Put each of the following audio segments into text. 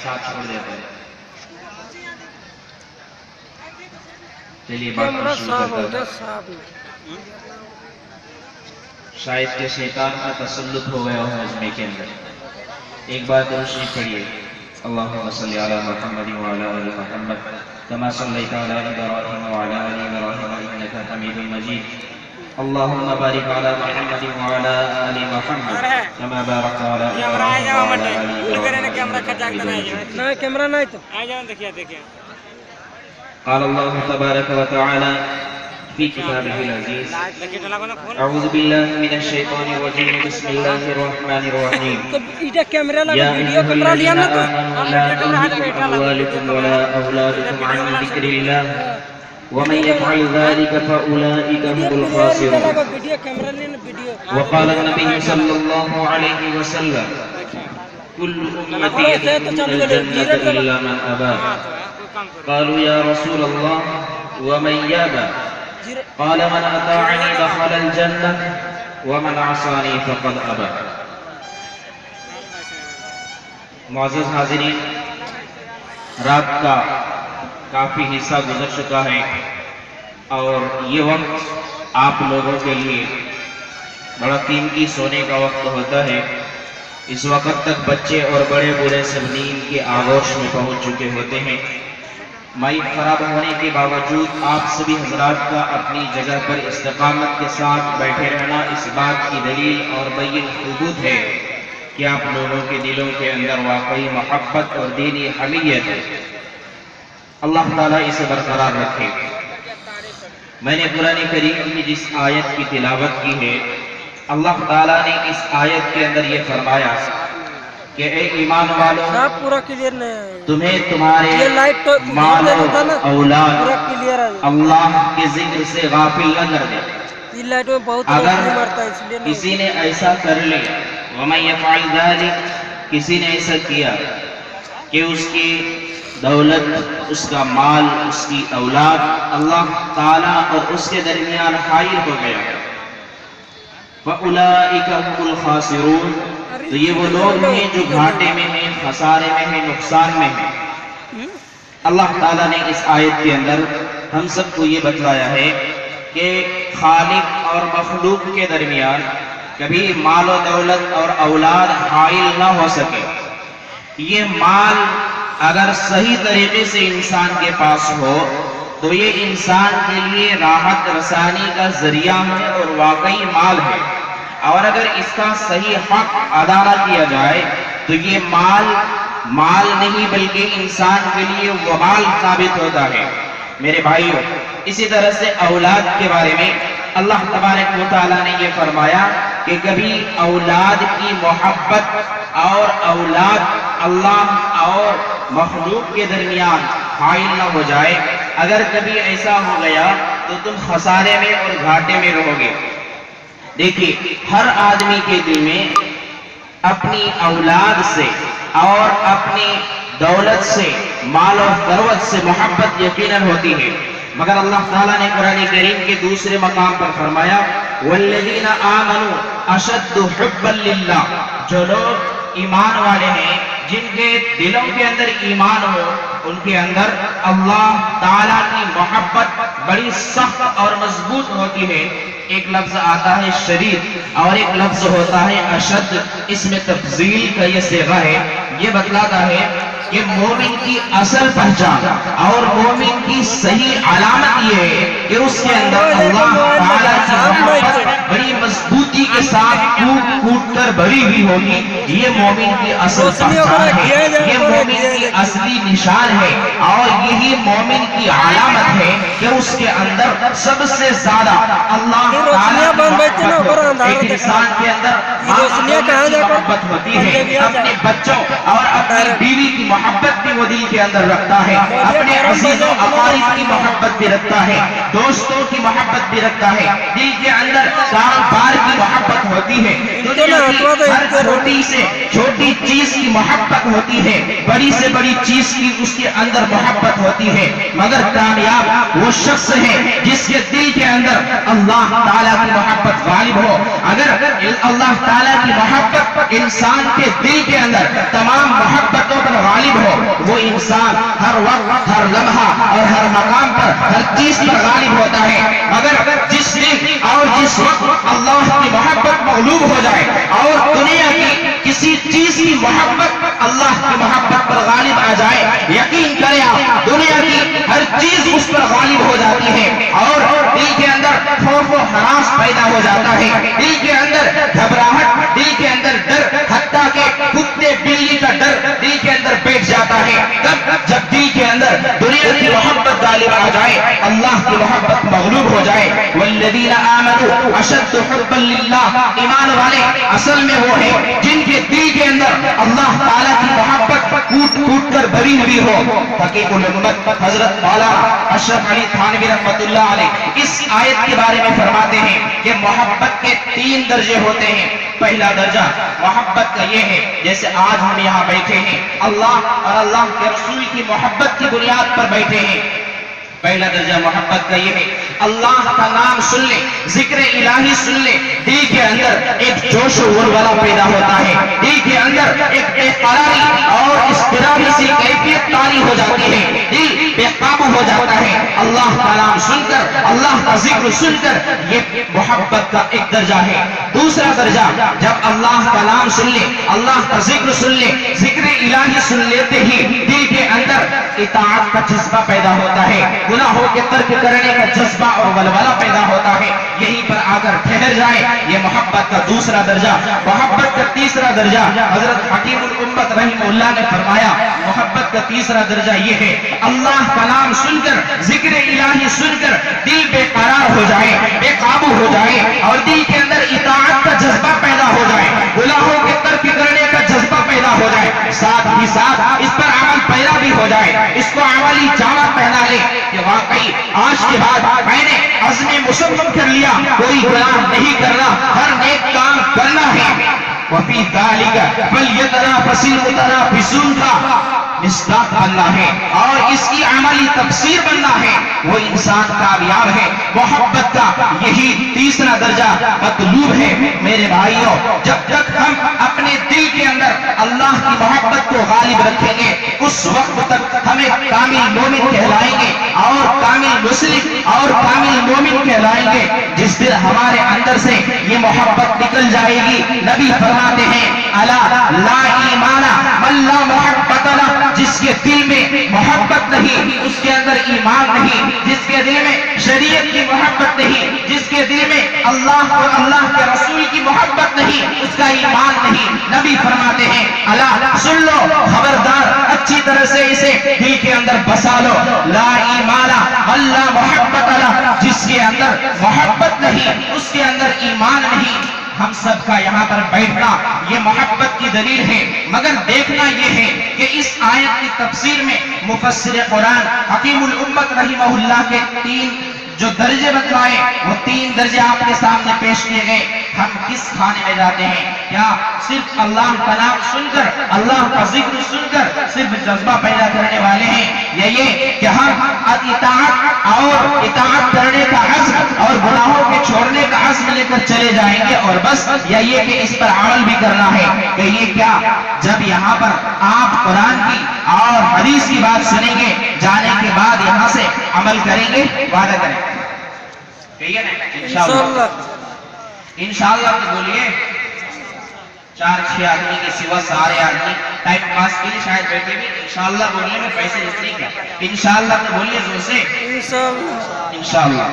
ساتھ چھوڑ دیتے ہیں. چلیے بات کو شروع کرتا ہوں. شاید کہ شیطان کا تسلط ہو گیا ہو مجمع کے اندر. ایک بار درود شریف پڑھیے. اللہم صلی علی محمد وعلی آل محمد کما صلیت علی ابراہیم وعلی آل ابراہیم انک حمید مجید. اللہم بارک علی محمد وعلی آل محمد کما بارکت علی ابراہیم وعلی آل ابراہیم انک حمید مجید. نہ کیمرہ نہیں تو قال اللہ تبارک و تعالی في كتابه العزيز أعوذ بالله من الشيطان الرجيم بسم الله الرحمن الرحيم ایڈا کیمرہ لگا يا ویڈیو أيها کیمرہ لیا الذين نا تو آمنوا لا تلهكم أموالكم ولا أولادكم عن ذكر الله ومن يفعل ذلك فأولئك هم الخاسرون. ویڈیو کیمرہ لینا ویڈیو وقال النبي صلى الله عليه وسلم كل أمتي يدخلون الجنة إلا من أبى. قالوا يا رسول الله ومن يابى؟ قال من أطاعني دخل الجنة ومن عصاني فقد أبى. معزز حاضرین، رات کا کافی حصہ گزر چکا ہے اور یہ وقت آپ لوگوں کے لیے بڑا قیمتی سونے کا وقت ہوتا ہے. اس وقت تک بچے اور بڑے بوڑھے سب نیند کے آغوش میں پہنچ چکے ہوتے ہیں. مائک خراب ہونے کے باوجود آپ سبھی حضرات کا اپنی جگہ پر استقامت کے ساتھ بیٹھے رہنا اس بات کی دلیل اور بین ثبوت ہے کہ آپ لوگوں کے دلوں کے اندر واقعی محبت اور دینی حمیت ہے. اللہ تعالیٰ اسے برقرار رکھے. میں نے قرآن کریم کی جس آیت کی تلاوت کی ہے، اللہ تعالیٰ نے اس آیت کے اندر یہ فرمایا کہ اے ایمان والو، صاحب پورا کلیئر نہیں ہے. تمہیں تمہارے یہ لائٹ تو مال و اولاد پورا کلیئر ہے. اللہ کے ذکر سے غافل نہ کر دے. یہ لائٹ میں بہت اگر روشنی مرتا ہے اس لیے نہیں. کسی نے ایسا کر لیا، وَمَن يَفْعَلْ ذَلِكَ، کسی نے ایسا کیا کہ اس کی دولت، اس کا مال، اس کی اولاد اللہ تعالیٰ اور اس کے درمیان حائل ہو گیا، فَأُولَئِكَ هُمُ الْخَاسِرُونَ، تو یہ وہ لوگ ہیں جو گھاٹے میں ہیں، خسارے میں ہیں، نقصان میں ہیں. اللہ تعالیٰ نے اس آیت کے اندر ہم سب کو یہ بتلایا ہے کہ خالق اور مخلوق کے درمیان کبھی مال و دولت اور اولاد حائل نہ ہو سکے. یہ مال اگر صحیح طریقے سے انسان کے پاس ہو تو یہ انسان کے لیے راحت رسانی کا ذریعہ ہے اور واقعی مال ہے. اور اگر اس کا صحیح حق ادا نہ کیا جائے تو یہ مال نہیں بلکہ انسان کے لیے وبال ثابت ہوتا ہے. میرے بھائیوں، اسی طرح سے اولاد کے بارے میں اللہ تبارک و تعالیٰ نے یہ فرمایا کہ کبھی اولاد کی محبت اور اولاد اللہ اور مخلوق کے درمیان حائل نہ ہو جائے. اگر کبھی ایسا ہو گیا تو تم خسارے میں اور گھاٹے میں رہو گے. دیکھیے، ہر آدمی کے دل میں اپنی اولاد سے اور اپنی دولت سے، مال و ثروت سے محبت یقیناً ہوتی ہے، مگر اللہ تعالیٰ نے قرآن کریم کے دوسرے مقام پر فرمایا والذین آمنوا اشد حبا للہ، جو لوگ ایمان والے ہیں، جن کے دلوں کے اندر ایمان ہو، ان کے اندر اللہ تعالیٰ کی محبت بڑی سخت اور مضبوط ہوتی ہے. ایک لفظ آتا ہے شدید اور ایک لفظ ہوتا ہے اشد. اس میں تفضیل کا یہ صیغہ ہے. یہ بتلاتا ہے کہ مومن کی اصل پہچان اور مومن کی صحیح علامت یہ ہے کہ اس کے اندر اللہ تعالیٰ کی محبت بڑی مضبوطی کے ساتھ کوٹ کر بھری ہوئی ہوگی. یہ مومن کی اصل پہچان ہے، یہ مومن کی اصلی نشان ہے، اور یہی مومن کی علامت ہے کہ اس کے اندر سب سے زیادہ اللہ تعالیٰ کی محبت. ایک انسان کے اندر محبت ہوتی ہے، اپنے بچوں اور اپنی بیوی کی محبت بھی وہ دل کے اندر رکھتا ہے، اپنے عزیز و اقارب کی محبت بھی رکھتا ہے، دوستوں کی محبت بھی رکھتا ہے، دل کے اندر کاروبار کی محبت ہوتی ہے. دنیا کی ہر چھوٹی سے چھوٹی چیز کی محبت ہوتی ہے، بڑی سے بڑی چیز کی اس کے اندر محبت ہوتی ہے، مگر کامیاب وہ شخص ہے جس کے دل کے اندر اللہ تعالیٰ کی محبت غالب ہو. اگر اللہ تعالیٰ کی محبت انسان کے دل کے اندر تمام محبتوں پر غالب ہو انسان ہر وقت ہر لمحہ اور ہر مقام پر ہر چیز پر غالب ہوتا ہے، مگر جس دن اور جس وقت اللہ کی محبت مغلوب ہو جائے اور دنیا کی کسی چیز کی محبت اللہ کی محبت پر غالب آ جائے، یقین کریں آپ دنیا کی ہر چیز اس پر غالب ہو جاتی ہے اور دل کے اندر خوف و ہراس پیدا ہو جاتا ہے، دل کے اندر گھبراہٹ، دل کے اندر ڈر، حتیٰ کہ کتے بلی کا ڈر دل کے اندر بیٹھ جاتا ہے۔ جب دل کے اندر دنیا کی محبت غالب آ جائے، اللہ کی محبت مغلوب ہو جائے۔ والذین آمنوا اشد حبا للہ، ایمان والے اصل میں وہ ہیں جن کے دل کے اندر اللہ تعالیٰ کی محبت کوٹ کوٹ کر بھری ہوئی ہو۔ حقیق الامت حضرت مولانا اشرف علی تھانوی رحمۃ اللہ علیہ اس آیت کے بارے میں فرماتے ہیں کہ محبت کے 3 درجے ہوتے ہیں۔ پہلا درجہ محبت کا یہ ہے جیسے آج ہم یہاں بیٹھے ہیں، اللہ اور اللہ کے رسول کی محبت کی بنیاد پر بیٹھے ہیں۔ پہلا درجہ محبت کا یہ ہے اللہ کا نام سن لے، ذکر الہی سن لے، دل کے اندر ایک جوش و ولولہ پیدا ہوتا ہے، دل کے اندر ایک بے قراری اور اضطرابی سی کیفیت طاری ہو جاتی ہے، دل بے قابو ہو جاتا ہے۔ اللہ کا نام سن کر، اللہ کا ذکر سن کر، یہ محبت کا ایک درجہ ہے۔ دوسرا درجہ جب اللہ کا نام سن لے، اللہ کا ذکر سن لے، ذکر الہی سن لیتے ہی دل کے اندر اطاعت کا جذبہ پیدا ہوتا ہے، گناہوں کے ترک کرنے کا جذبہ اور ولولہ پیدا ہوتا ہے، یہیں پر آ کر ٹھہر جائے۔ یہ محبت کا دوسرا درجہ۔ محبت کا تیسرا درجہ حضرت حکیم الامت رحمہ اللہ نے فرمایا، محبت کا تیسرا درجہ یہ ہے اللہ کا نام سن کر، ذکر الہی سن کر دل بے قرار ہو جائے، بے قابو ہو جائے اور دل کے اندر اطاعت کا جذبہ پیدا ہو جائے، گناہوں کے ترک کرنے کا جذبہ پیدا ہو جائے، ساتھ ہی ساتھ اس پر عمل پیرا بھی ہو جائے، اس کو عملی جامہ پہنا لے کہ واقعی آج کے بعد میں نے عزم مصمم کر لیا، کوئی گناہ نہیں کرنا، ہر نیک کام کرنا ہے۔ وفی ذالک فلیتنافس المتنافسون کا مصداق بننا ہے اور اس کی عملی تفسیر بننا ہے، وہ انسان کامیاب ہے۔ محبت کا یہی تیسرا درجہ مطلوب ہے۔ میرے بھائیوں، جب تک ہم اپنے دل کے اندر اللہ کی محبت کو غالب رکھیں گے، اس وقت تک ہمیں کامل مومن کہلائیں گے اور کامل مسلم اور کامل مومن کہلائیں گے۔ جس دن ہمارے اندر سے یہ محبت نکل جائے گی، نبی فرماتے ہیں الا لا ایمان من لا محبت له، جس کے دل میں محبت نہیں اس کے اندر ایمان نہیں، جس کے دل میں شریعت کی محبت نہیں، جس کے دل میں اللہ اور اللہ کے رسول کی محبت نہیں، اس کا ایمان نہیں۔ نبی فرماتے ہیں الا سن لو، خبردار، اچھی طرح سے اسے دل کے اندر بسا لو، لا ایمان من لا محبت له، جس کے اندر محبت نہیں اس کے اندر ایمان نہیں۔ ہم سب کا یہاں پر بیٹھنا یہ محبت کی دلیل ہے، مگر دیکھنا یہ ہے کہ اس آیت کی تفسیر میں مفسر قرآن حکیم الامت رحمہ اللہ کے 3 جو درجے بتلائے، وہ 3 درجے آپ کے سامنے پیش کیے گئے۔ ہم کس کھانے میں جاتے ہیں؟ کیا صرف اللہ کا نام سن کر، اللہ کا ذکر سن کر صرف جذبہ پیدا کرنے والے ہیں، یا یہ کہ ہم اطاعت اور اطاعت کرنے کا عزم اور گناہوں کے چھوڑنے کا عزم لے کر چلے جائیں گے اور بس، یا یہ کہ اس پر عمل بھی کرنا ہے؟ کہ یہ کیا جب یہاں پر آپ قرآن کی اور حدیث کی بات سنیں گے، جانے کے بعد یہاں سے عمل کریں گے؟ وعدہ کریں انشاءاللہ؟ انشاءاللہ تو بولیے۔ 4-6 آدمی کے سوا سارے آدمی ٹائم پاس کے لیے شاید بیٹھے بھی، انشاءاللہ بولنے میں پیسے اس نہیں کیا، انشاءاللہ تو بولیے زور سے، انشاءاللہ۔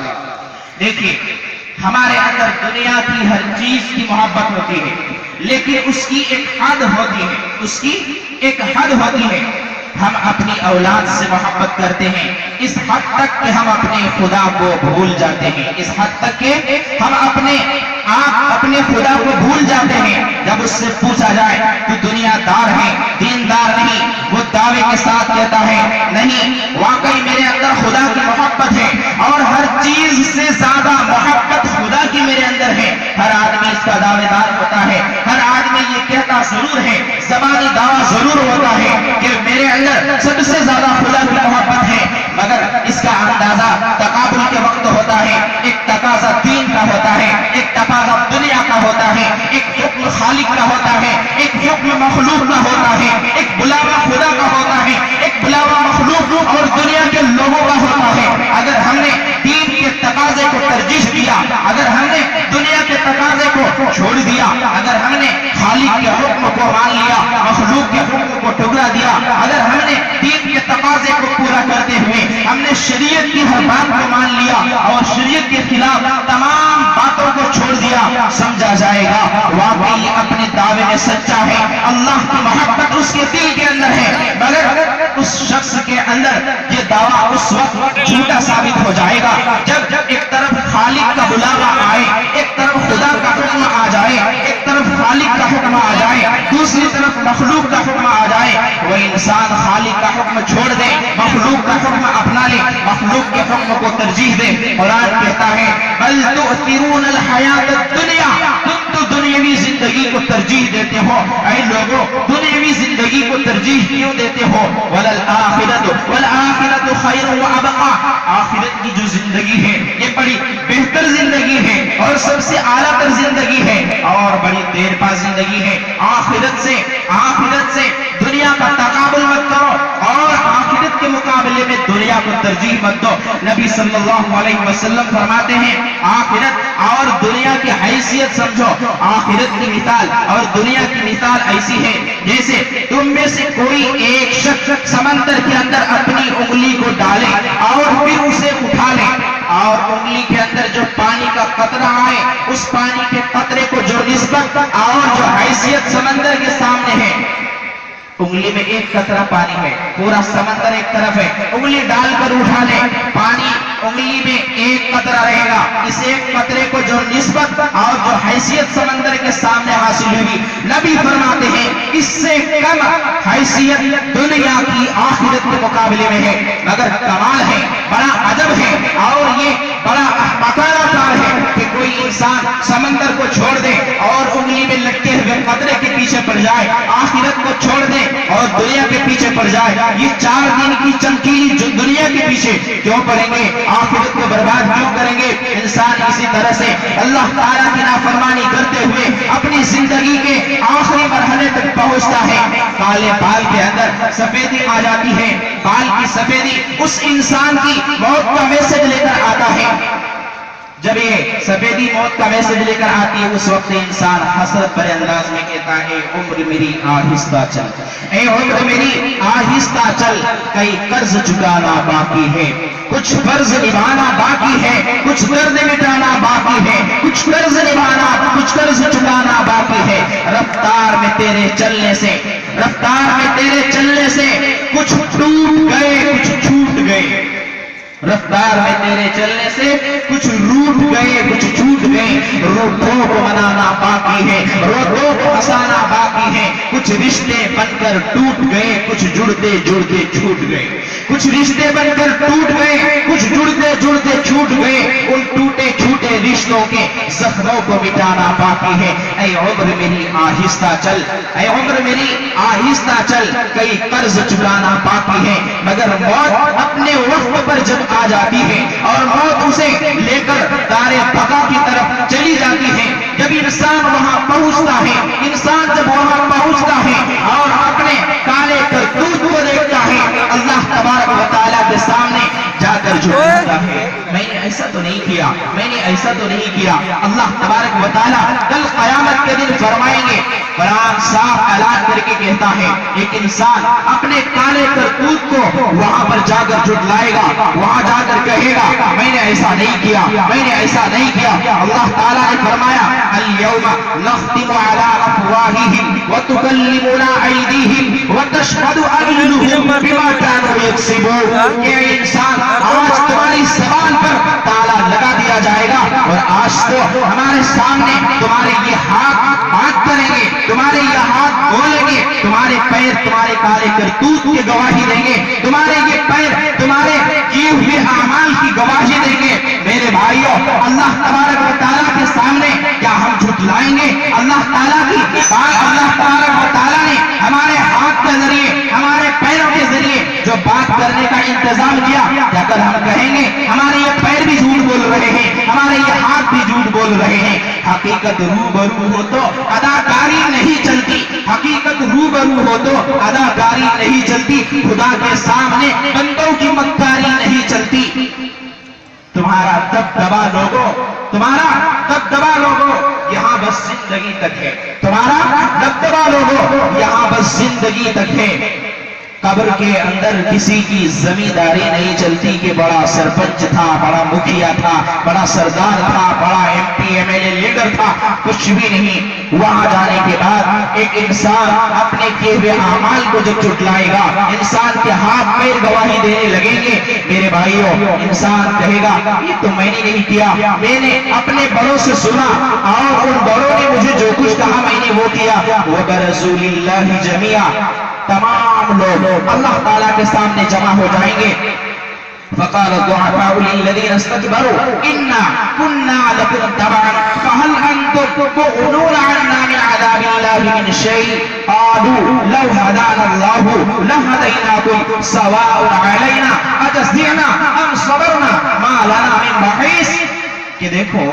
دیکھیے، ہمارے اندر دنیا کی ہر چیز کی محبت ہوتی ہے، لیکن اس کی ایک حد ہوتی ہے، اس کی ایک حد ہوتی ہے۔ ہم اپنی اولاد سے محبت کرتے ہیں اس حد تک کہ ہم اپنے خدا کو بھول جاتے ہیں، اس حد تک کہ ہم اپنے خدا کو بھول جاتے ہیں۔ جب اس سے پوچھا جائے تو دنیا دار ہے، دیندار نہیں، وہ دعوے کے ساتھ کہتا ہے نہیں، واقعی میرے اندر خدا کی محبت ہے اور ہر چیز سے زیادہ محبت خدا کی میرے اندر ہے۔ ہر آدمی اس کا دعوے دار ہوتا ہے، ہر آدمی یہ کہتا ضرور ہے، زبانی دعویٰ ضرور ہوتا ہے کہ میرے اندر سب سے زیادہ خدا کی محبت ہے، مگر اس کا اندازہ تقابل کے وقت ہوتا ہے۔ ایک تقاضا دین کا ہوتا ہے، ایک تقاضا دنیا کا ہوتا ہے، ایک حکم خالق کا ہوتا ہے، ایک حکم مخلوق کا ہوتا ہے، ایک بلاوا خدا کا ہوتا ہے، ایک گا اگر ہم نے دین کے تقاضے کو پورا کرتے ہوئے ہم نے شریعت کی ہر بات کو مان لیا اور شریعت کے خلاف تمام باتوں کو چھوڑ دیا، سمجھا جائے گا واقعی اپنے دعوے میں سچا ہے، اللہ کی محبت اس کے دل کے اندر ہے، مگر اس شخص کے اندر یہ دعویٰ اس وقت جھوٹا ثابت ہو جائے گا جب ایک طرف خالق کا بلاوا آئے، ایک طرف خدا کا حکم آ جائے، ایک طرف خالق کا حکم آ جائے، دوسری طرف مخلوق کا حکم آ جائے، وہ انسان خالق کا حکم چھوڑ دے، مخلوق کا حکم اپنا لے، مخلوق کے حکم کو ترجیح دے۔ قرآن کہتا ہے بل تؤثرون الحیات الدنیا، تم تو دنیاوی زندگی کو ترجیح دیتے ہو، اے لوگوں دنیاوی زندگی کو ترجیح کیوں دیتے ہو؟ والآخرۃ خیر وابقا، آخرت کی جو زندگی ہے یہ بڑی بہتر زندگی ہے اور سب سے اعلیٰ تر زندگی ہے اور بڑی دیر پا زندگی ہے۔ آخرت سے دنیا کا تقابل مت کرو اور آخرت کے مقابلے میں دنیا کو ترجیح مت دو۔ نبی صلی اللہ علیہ وسلم فرماتے ہیں آخرت اور دنیا کی حیثیت سمجھو، آخرت کی مثال اور دنیا کی مثال ایسی ہے جیسے تم میں سے کوئی ایک شخص سمندر کے اندر اپنی انگلی کو ڈالے اور پھر اسے اٹھا لے اور انگلی کے اندر جو پانی کا قطرہ آئے اس پانی کے قطرے کو جو نسبت اور جو حیثیت سمندر کے سامنے ہے، انگلی میں ایک قطرہ پانی ہے، پورا سمندر ایک طرف ہے، انگلی ڈال کر اٹھا لے، پانی انگلی میں ایک قطرہ رہے گا، اس ایک قطرے کو جو نسبت اور جو حیثیت سمندر کے سامنے حاصل ہوگی، نبی فرماتے ہیں اس سے کم حیثیت دنیا کی آخرت کے مقابلے میں ہے۔ مگر کمال ہے، بڑا عجب ہے اور یہ بڑا احمقانہ کار ہے کہ کوئی انسان سمندر کو چھوڑ دے اور انگلی میں لٹکے ہوئے قطرے کے پیچھے پڑ جائے، آخرت کو چھوڑ دے اور دنیا کے پیچھے پڑ جائے۔ یہ 4 دن کی چمکیلی جو دنیا کے پیچھے کیوں پڑیں گے، آخرت کو برباد کیوں کریں گے؟ انسان اسی طرح سے اللہ تعالیٰ کی نافرمانی کرتے ہوئے اپنی زندگی کے آخری مرحلے تک پہنچتا ہے۔ کالے بال کے اندر سفیدی آ جاتی ہے، بال کی سفیدی اس انسان کی موت کا میسج لے کر آتا ہے۔ جب یہ سفیدی موت کا میسج لے کر آتی ہے اس وقت انسان حسرت بھرے انداز میں کہتا ہے عمر میری آہستہ چل، اے عمر میری آہستہ چل، کئی قرض چکانا باقی ہے، کچھ فرض نبھانا باقی ہے، کچھ قرض مٹانا باقی ہے، کچھ قرض نبھانا، کچھ قرض چکانا باقی ہے۔ رفتار میں تیرے چلنے سے کچھ ٹوٹ گئے، کچھ چھوٹ گئے، رفتار میں تیرے چلنے سے کچھ روٹ گئے، کچھ چھوٹ گئے، روٹوں کو منانا باقی ہے، روٹوں کو ہنسانا باقی ہے، کچھ رشتے بن کر ٹوٹ گئے، کچھ جڑتے جڑتے چھوٹ گئے، کچھ رشتے بن کر ٹوٹ گئے، کچھ جڑتے جڑتے چھوٹ گئے، ان ٹوٹے چھوٹے رشتوں کے زخموں کو مٹانا باقی ہے۔ اے عمر میری آہستہ چل، اے عمر میری آہستہ چل، کئی قرض چکانا باقی ہے۔ مگر موت اپنے وقت پر جب آ جاتی ہے اور موت اسے لے کر دار بقا کی طرف چلی جاتی ہے، جب انسان وہاں پہنچتا ہے، انسان جب وہاں پہنچتا ہے اور اپنے کالے کرتوت کو دیکھتا ہے، اللہ تبارک و تعالیٰ کے سامنے جا کر جھکتا ہے، میں نے ایسا تو نہیں کیا، میں نے ایسا تو نہیں کیا۔ اللہ تبارک و تعالیٰ کل قیامت کے دن فرمائیں گے، قرآن صاف اعلان کر کے کہتا ہے ایک انسان اپنے کالے کرتوت کو وہاں پر جا کر جھٹلائے گا، وہاں جا کر کہے گا میں نے ایسا نہیں کیا، میں نے ایسا نہیں کیا۔ اللہ تعالیٰ نے فرمایا اليوم نختم على افواههم وتكلمنا ايديهم وتشهد ارجلهم بما كانوا يكسبون۔ کہ انسان آج تمہاری زبان پر تالا لگا دیا جائے گا اور آج تو ہمارے سامنے تمہارے یہ ہاتھ بات کریں گے، تمہارے یہ ہاتھ بولیں گے، تمہارے پیر تمہارے کالے کرتوت کی گواہی دیں گے، تمہارے یہ پیر تمہارے کیے ہوئے اعمال کی گواہی دیں گے۔ میرے بھائیوں، اللہ تبارک و تعالیٰ کے سامنے کیا ہم جھٹلائیں گے؟ اللہ تبارک و تعالیٰ نے ہمارے ہاتھ کے ذریعے، ہمارے پیروں کے ذریعے جو بات کرنے کا انتظام کیا، کیا کر ہم کہیں گے ہمارے یہ پیر بھی جھوٹ بول رہے ہیں، ہمارے یہ ہاتھ بھی جھوٹ بول رہے ہیں؟ حقیقت روبرو ہو تو اداکاری نہیں چلتی، حقیقت روبرو ہو تو اداکاری نہیں چلتی، خدا کے سامنے بندوں کی مکاری نہیں چلتی۔ تمہارا دبدبا لوگوں، تمہارا دبدبا لوگوں یہاں بس زندگی تک ہے، تمہارا دبدبا لوگوں یہاں بس زندگی تک ہے۔ قبر کے اندر کسی کی زمینداری نہیں چلتی کہ بڑا سرپنچ تھا، بڑا مکھیا تھا، بڑا سردار تھا، بڑا M P M L A leader تھا، کچھ بھی نہیں۔ وہاں جانے کے بعد ایک انسان اپنے کیے ہوئے اعمال کو جب جھٹلائے گا، انسان کے ہاتھ پیر گواہی دینے لگیں گے، میرے بھائیوں انسان کہے گا یہ تو میں نے نہیں کیا، میں نے اپنے بڑوں سے سنا اور ان بڑوں نے مجھے جو کچھ کہا میں نے وہ کیا۔ وَبَرَزُولِ اللَّهِ جَمِيعًا، تمام لوگ اللہ تعالیٰ کے سامنے جمع ہو جائیں گے۔ فقال الضعفاء للذين استكبروا إنا كنا لكم تبعا فهل أنتم مغنون عنا من عذاب الله من شيء قالوا لو هدانا الله لهديناكم سواء علينا أجزعنا أم صبرنا ما لنا من محيص۔ کہ دیکھو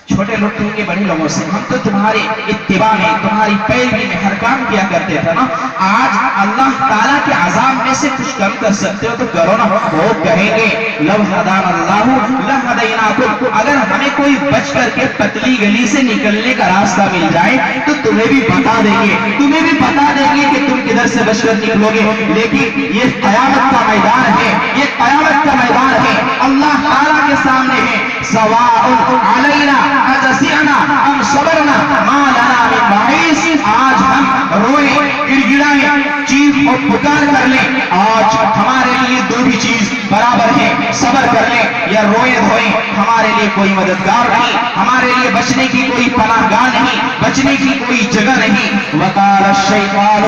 چھوٹے لوگ کہیں گے بڑے لوگوں سے ہم تو تمہاری اتباع میں، تمہاری پیروی میں ہر کام کیا کرتے تھے نا، آج اللہ تعالیٰ کے عذاب میں سے کچھ کم کر سکتے ہو تو کرو نا۔ وہ کہیں گے لو ہدانا اللہ لہدیناکم، اگر ہمیں کوئی بچ کر کے پتلی گلی سے نکلنے کا راستہ مل جائے تو تمہیں بھی بتا دیں گے، تمہیں بھی بتا دیں گے کہ تم کدھر سے بچ کر نکلو گے۔ لیکن یہ قیامت کا میدان ہے، یہ قیامت کا میدان ہے، اللہ تعالیٰ کے سامنے ہے۔ سواء علینا اجزعنا ام صبرنا ما لنا من محیص، آج ہم روئیں، گڑ گڑائیں، چیخ اور پکار کر لیں، آج ہمارے لیے دو بھی چیز برابر ہے، صبر کر لیں یا روئیں دھوئیں، ہمارے لیے کوئی مددگار نہیں، ہمارے لیے بچنے کی کوئی پناہ گاہ نہیں، بچنے کی کوئی جگہ نہیں۔ وقال الشیطان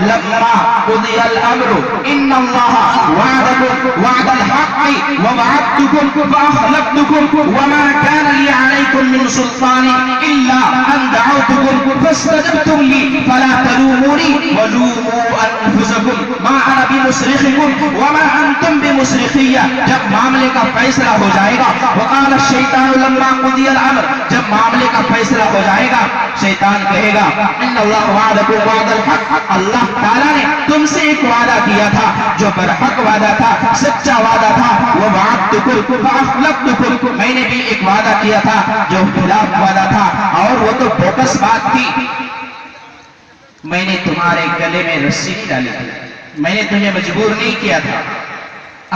لما قضی الامر ان اللہ وعدکم وعد الحق ووعدتکم فاخلفتکم وما كان لي عليكم من سلطان إلا أن دعوتكم فاستجبتم لي فلا تلوموني ولوموا أنفسكم ما أنا بمصرخكم وما أنتم بمصرخي۔ جب معاملے کا فیصلہ ہو جائے گا، وقال الشیطان لما قضی الامر، جب معاملے کا فیصلہ ہو جائے گا شیطان کہے گا ان اللہ وعدکم وعد الحق، اللہ تعالیٰ نے تم سے ایک وعدہ کیا تھا جو برحق وعدہ تھا، سچا وعدہ تھا۔ ووعدتکم فاخلفتکم، میں نے بھی ایک وعدہ کیا تھا جو خلاف وعدہ تھا، اور وہ تو بوکس بات تھی، میں نے تمہارے گلے میں رسی نہیں ڈالی تھی، میں نے تمہیں مجبور نہیں کیا تھا۔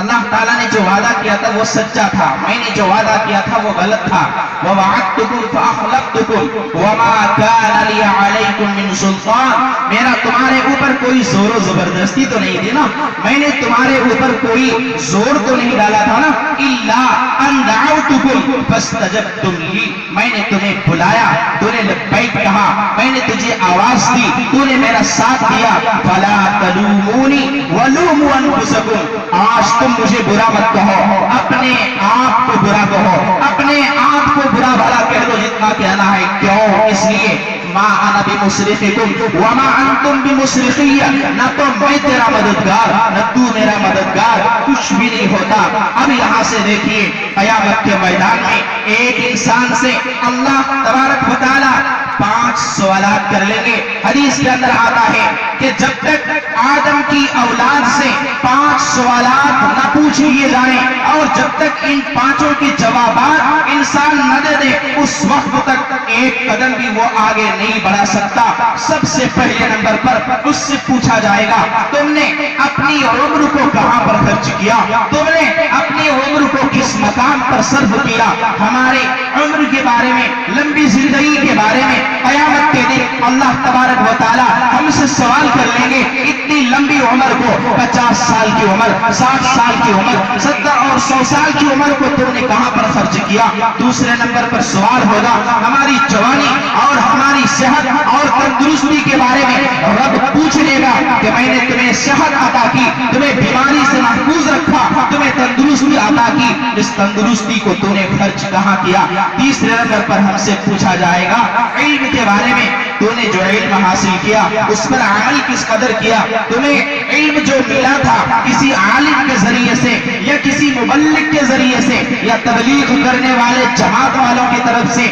اللہ تعالیٰ نے جو وعدہ کیا تھا وہ سچا تھا، میں نے جو وعدہ کیا تھا وہ غلط تھا۔ وَوَعَدْتُكُمْ فَأَخْلَفْتُكُمْ وَمَا كَانَ لِي عَلَيْكُمْ مِنْ سُلْطَانٍ، میرا تمہارے اوپر کوئی زور و زبردستی تو نہیں تھی نا، میں نے تمہارے اوپر کوئی زور تو نہیں ڈالا تھا نا۔ إِلَّا أَن دَعَوْتُكُمْ فَاسْتَجَبْتُمْ لِي، میں نے تمہیں بلایا، تو نے لبیک کہا، میں نے تجھے آواز دی، تو نے میرا ساتھ دیا۔ فَلَا تَلُومُونِي وَلُومُوا أَنفُسَكُمْ، آج تم مجھے برا مت کہو، اپنے آپ کو برا کہو، اپنے آپ کو برا بھلا کہہ دو جتنا کہنا ہے۔ کیوں؟ اس لیے ما انا بمصرخکم وما انتم بمصرخی، نہ تو میں تیرا مددگار نہ تو میرا مددگار، کچھ بھی نہیں ہوتا۔ اب یہاں سے دیکھیے قیامت کے میدان میں ایک انسان سے اللہ تبارک و تعالی 5 سوالات کر لیں گے۔ حدیث کے اندر آتا ہے کہ جب تک آدم کی اولاد سے 5 سوالات نہ پوچھ لیے جائیں اور جب تک ان 5 کے جوابات انسان نہ دے دے، اس وقت تک ایک قدم بھی وہ آگے نہیں بڑھا سکتا۔ سب سے پہلے نمبر پر اس سے پوچھا جائے گا تم نے اپنی عمر کو کہاں پر خرچ کیا، تم نے اپنی عمر کو کس مقام پر صرف کیا۔ ہمارے عمر کے بارے میں، لمبی زندگی کے بارے میں قیامت کے دن اللہ تبارک و تعالی ہم سے سوال کر لیں گے، اتنی لمبی عمر کو، 50 سال کی عمر، 60 سال کی عمر، 70 اور 100 سال کی عمر کو تم نے کہاں پر خرچ کیا۔ دوسرے نمبر پر سوال ہوگا ہماری جوانی اور ہماری صحت اور تندرستی کے بارے میں۔ رب پوچھ لے گا کہ میں نے تمہیں صحت عطا کی، تمہیں بیماری سے محفوظ رکھا، تمہیں تندرستی عطا کی، اس تندرستی کو تو نے خرچ کہاں کیا۔ تیسرے نمبر پر ہم سے پوچھا جائے گا علم کے بارے میں، تو نے جو علم حاصل کیا اس پر عمل کس قدر کیا، تمہیں علم جو ملا تھا کسی عالم کے ذریعے سے یا کسی مبلغ کے ذریعے سے یا تبلیغ کرنے والے جماعت والوں کی طرف سے،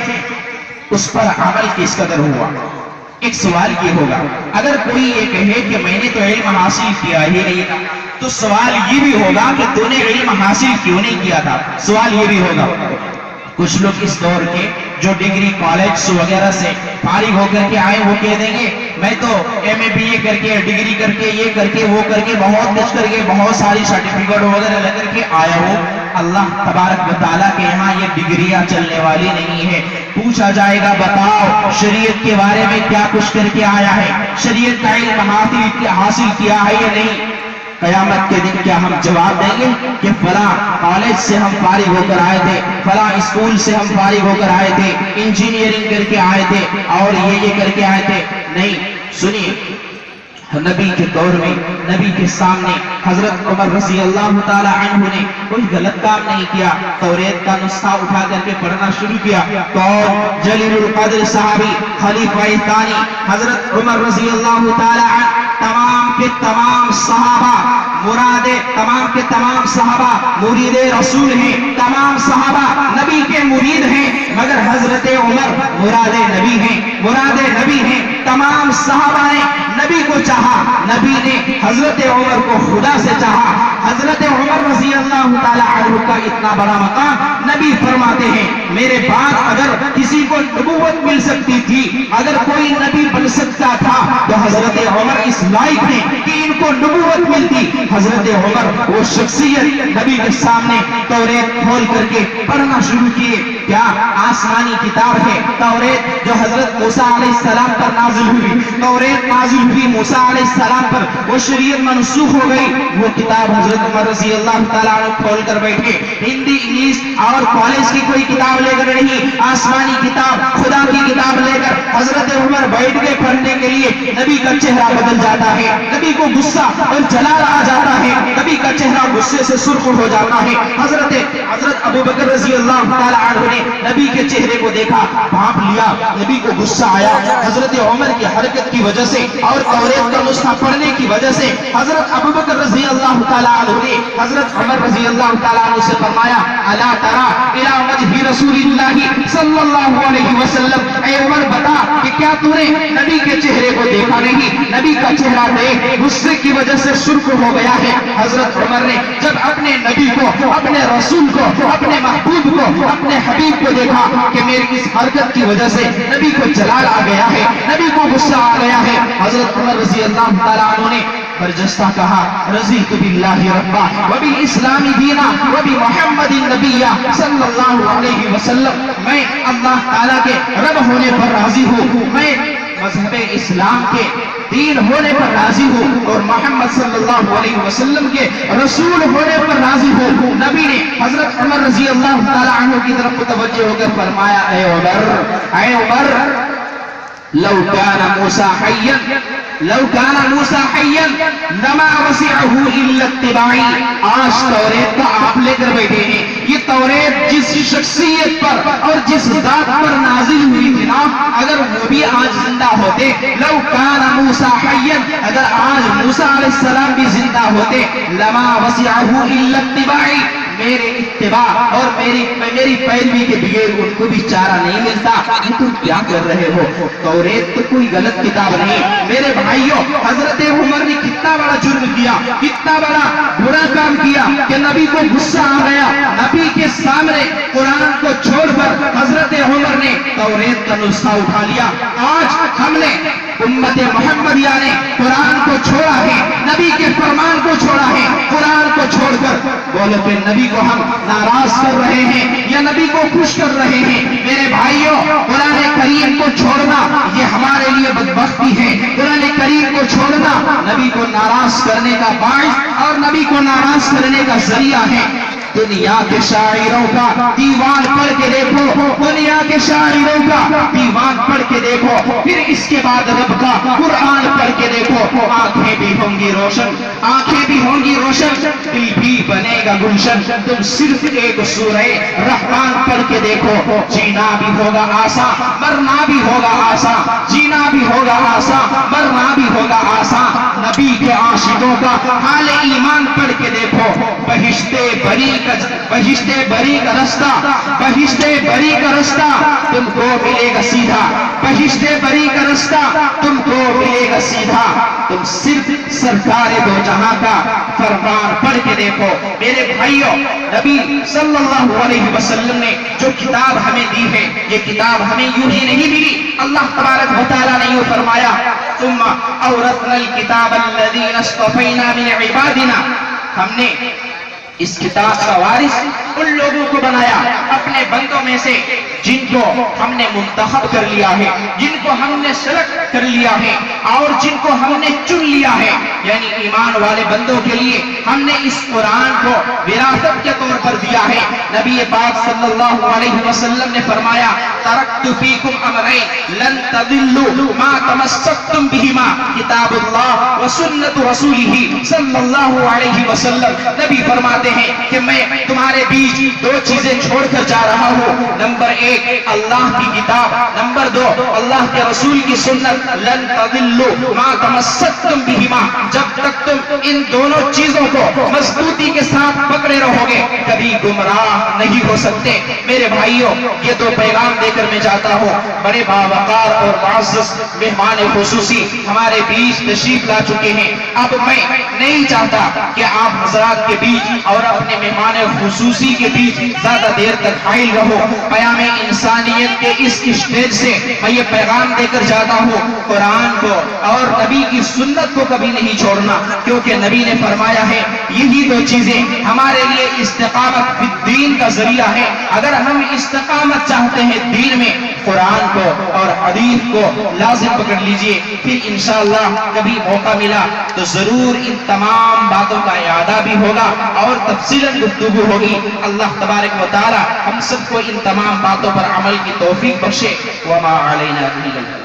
اس پر عمل کس قدر ہوا۔ ایک سوال یہ ہوگا، اگر کوئی یہ کہے کہ میں نے تو علم حاصل کیا ہی نہیں تھا، تو سوال یہ بھی ہوگا کہ تو نے علم حاصل کیوں نہیں کیا تھا۔ سوال یہ بھی ہوگا۔ کچھ لوگ اس دور کے جو ڈگری کالج وغیرہ سے فارغ ہو کر کے آئے وہ کہہ دیں گے میں تو ایم اے بی اے کر کے ڈگری کر کے یہ کر کے وہ کر کے بہت کچھ کر کے بہت ساری سرٹیفکیٹ وغیرہ لے کر کے آیا ہوں. اللہ تبارک و تعالیٰ کے یہاں یہ ڈگریاں چلنے والی نہیں ہے. پوچھا جائے گا بتاؤ شریعت کے بارے میں کیا کچھ کر کے آیا ہے, شریعت کا علم حاصل کیا ہے یا نہیں. قیامت کے دن کیا ہم جواب دیں گے کہ فلاں کالج سے ہم فارغ ہو کر آئے تھے, فلاں اسکول سے ہم فارغ ہو کر آئے تھے, انجینئرنگ کر کے آئے تھے اور یہ کر کے آئے تھے؟ نہیں. سنیے, نبی کے دور میں نبی کے سامنے حضرت عمر رضی اللہ تعالی عنہ نے کوئی غلط کام نہیں کیا, توریت کا نسخہ اٹھا کر کے پڑھنا شروع کیا. تو جلیل القدر صحابی خلیفہ ثانی حضرت عمر رضی اللہ تعالی عنہ تمام کے تمام صحابہ تمام کے تمام صحابہ مرید رسول ہیں, تمام صحابہ نبی کے مرید ہیں, مگر حضرت عمر مراد نبی ہیں, مراد نبی ہیں. تمام صحابہ نے نبی کو چاہا, نبی نے حضرت عمر کو خدا سے چاہا. حضرت عمر رضی اللہ تعالی عنہ کا اتنا بڑا مقام, نبی فرماتے ہیں میرے بعد اگر کسی کو نبوت مل سکتی تھی, اگر کوئی نبی بن سکتا تھا تو حضرت عمر اس لائق ہیں کہ ان کو نبوت ملتی. حضرت عمر وہ شخصیت نبی کے سامنے توریت کھول کر کے پڑھنا شروع کیے. کیا آسمانی کتاب ہے توریت جو حضرت موسیٰ علیہ السلام پر نازل ہوئی, توریت نازل ہوئی موسیٰ علیہ السلام پر, وہ شریعت منسوخ ہو گئی. وہ کتاب حضرت عمر رضی اللہ تعالیٰ عنہ کھول کر بیٹھے, ہندی انگلش اور کالج کی کوئی کتاب لے کر نہیں, آسمانی کتاب خدا کی کتاب لے کر حضرت عمر بیٹھ کے پڑھنے کے لیے. نبی کا چہرہ بدل جاتا ہے, نبی کو غصہ اور جلال آ جاتا ہے, نبی کا چہرہ غصے سے سرخ ہو جاتا ہے. حضرت ابو بکر رضی اللہ تعالی عنہ نے نبی کے چہرے کو دیکھا, بھانپ لیا, نبی کو غصہ آیا. حضرت عمر کی حرکت کی وجہ سے اور توریت کا نسخہ پڑھنے کی وجہ سے حضرت ابو بکر رضی اللہ تعالی عنہ نے حضرت عمر رضی اللہ تعالی عنہ سے فرمایا الا ترى الى وجه رسول اللہ صلی اللہ علیہ وسلم, اے عمر بتا کہ کیا تو نے نبی کے چہرے کو دیکھا نہیں, نبی کا چہرہ دیکھ غصے کی وجہ سے سرخ ہو گیا ہے. حضرت عمر نے جب اپنے نبی کو, اپنے رسول کو, اپنے محبوب کو, اپنے حبیب کو دیکھا کہ میری اس حرکت کی وجہ سے نبی کو جلال آ گیا ہے, نبی کو غصہ آ گیا ہے, حضرت عمر رضی اللہ تعالیٰ عنہ نے برجستہ کہا رضیت باللہ ربا وبالاسلام دینا وبمحمد النبی صلی اللہ علیہ وسلم, میں اللہ تعالیٰ کے رب ہونے پر راضی ہوں, میں مذہب اسلام کے دین ہونے پر راضی ہوں اور محمد صلی اللہ علیہ وسلم کے رسول ہونے پر راضی ہوں. نبی نے حضرت عمر رضی اللہ تعالی عنہ کی طرف متوجہ ہو کر فرمایا اے عمر لو كان موسى حيا لما وسعه الا اتباعي. آج توریت کا آپ لے کر بیٹھے ہیں, یہ توریت جس شخصیت پر اور جس ذات پر نازل ہوئی تھی نا, اگر وہ بھی آج زندہ ہوتے, لو كان موسى حيا, اگر آج موسیٰ علیہ السلام بھی زندہ ہوتے, لما وسعه الا اتباعي, میرے اتباع اور میری پیروی کے بغیر ان کو بھی چارہ نہیں ملتا. یہ تم کیا کر رہے ہو, توریت تو کوئی غلط کتاب نہیں. میرے بھائیوں, حضرت عمر نے کتنا بڑا جرم کیا, کتنا بڑا برا کام کیا کہ نبی کو غصہ آ گیا. نبی کے سامنے قرآن کو چھوڑ کر حضرت عمر نے توریت کا نسخہ اٹھا لیا. آج ہم نے امت محمدیہ نے قرآن کو چھوڑا ہے, نبی کے فرمان کو چھوڑا ہے, قرآن کو چھوڑ کر بولو کہ نبی کو ہم ناراض کر رہے ہیں یا نبی کو خوش کر رہے ہیں. میرے بھائیوں, قرآن کریم کو چھوڑنا یہ ہمارے لیے بدبختی ہے. قرآن کریم کو چھوڑنا نبی کو ناراض کرنے کا باعث اور نبی کو ناراض کرنے کا ذریعہ ہے. دنیا کے شاعروں کا دیوان پڑھ کے دیکھو, دنیا کے شاعروں کا دیوان پڑھ کے دیکھو, پھر اس کے بعد رب کا قرآن پڑھ کے دیکھو, آنکھیں بھی ہوں گی روشن, آنکھیں بھی ہوں گی روشن, دل بھی بنے گا گلشن. تم صرف ایک سورہ رحمان پڑھ کے دیکھو, جینا بھی ہوگا آسان, مرنا بھی ہوگا آسان, جینا بھی ہوگا آسان, مرنا بھی ہوگا آسان. نبی کے عاشقوں کا حال ایمان پڑھ کے دیکھو, بہشتے بری کا رستہ, بہشتے بری کا رستہ تم کو ملے گا سیدھا, بہشتے بری کا رستہ تم کو ملے گا سیدھا. تم صرف سرکار دو جہاں کا فرمان پڑھ کے کے دیکھو میرے بھائیوں، نبی صلی اللہ علیہ وسلم نے جو کتاب ہمیں دی ہے، یہ کتاب ہمیں یوں ہی نہیں ملی. اللہ تبارک و تعالیٰ نے یوں فرمایا ثم اورثنا الکتاب الذین اصطفینا من عبادنا، ہم نے اس کتاب کا وارث ان لوگوں کو بنایا اپنے بندوں میں سے جن کو ہم نے منتخب کر لیا ہے، جن کو ہم نے سلیکٹ کر لیا ہے اور جن کو ہم نے چن لیا ہے. یعنی ایمان والے بندوں کے لیے ہم نے اس قرآن کو وراثت کے طور پر دیا ہے. نبی پاک صلی اللہ علیہ وسلم نے فرمایا ترکت فیکم امرین لن تضلوا ما تمسکتم بہما کتاب اللہ و سنت رسولہ صلی اللہ علیہ وسلم. نبی فرماتے ہیں کہ میں تمہارے بیچ دو چیزیں چھوڑ کر جا رہا ہوں. نمبر ایک اللہ کی کتاب، نمبر دو اللہ کے رسول کی سنت. لن تضلوا ما تمسکتم بہما، جب تک تم ان دونوں چیزوں کو مضبوطی کے ساتھ پکڑے رہو گے کبھی گمراہ نہیں ہو سکتے. میرے بھائیوں، یہ دو پیغام دے کر میں جاتا ہوں. بڑے باوقار اور معزز مہمان خصوصی ہمارے بیچ تشریف لا چکے ہیں. اب میں نہیں چاہتا کہ آپ حضرات کے بیچ اور اپنے مہمان خصوصی کے بیچ زیادہ دیر تک حائل رہو. پیام انسانیت کے اس اسٹیج سے میں یہ پیغام دے کر جاتا ہوں، قرآن کو اور نبی کی سنت کو کبھی نہیں چھوڑنا، کیونکہ نبی نے فرمایا ہے یہی دو چیزیں ہمارے لیے استقامت فی الدین کا ذریعہ ہے. اگر ہم استقامت چاہتے ہیں دین میں، قرآن کو اور حدیث کو لازم پکڑ لیجئے. پھر انشاءاللہ کبھی موقع ملا تو ضرور ان تمام باتوں کا اعادہ بھی ہوگا اور تفصیلاً گفتگو ہوگی. اللہ تبارک و تعالی ہم سب کو ان تمام باتوں پر عمل کی توفیق بخشے. وما علینا الا البلاغ.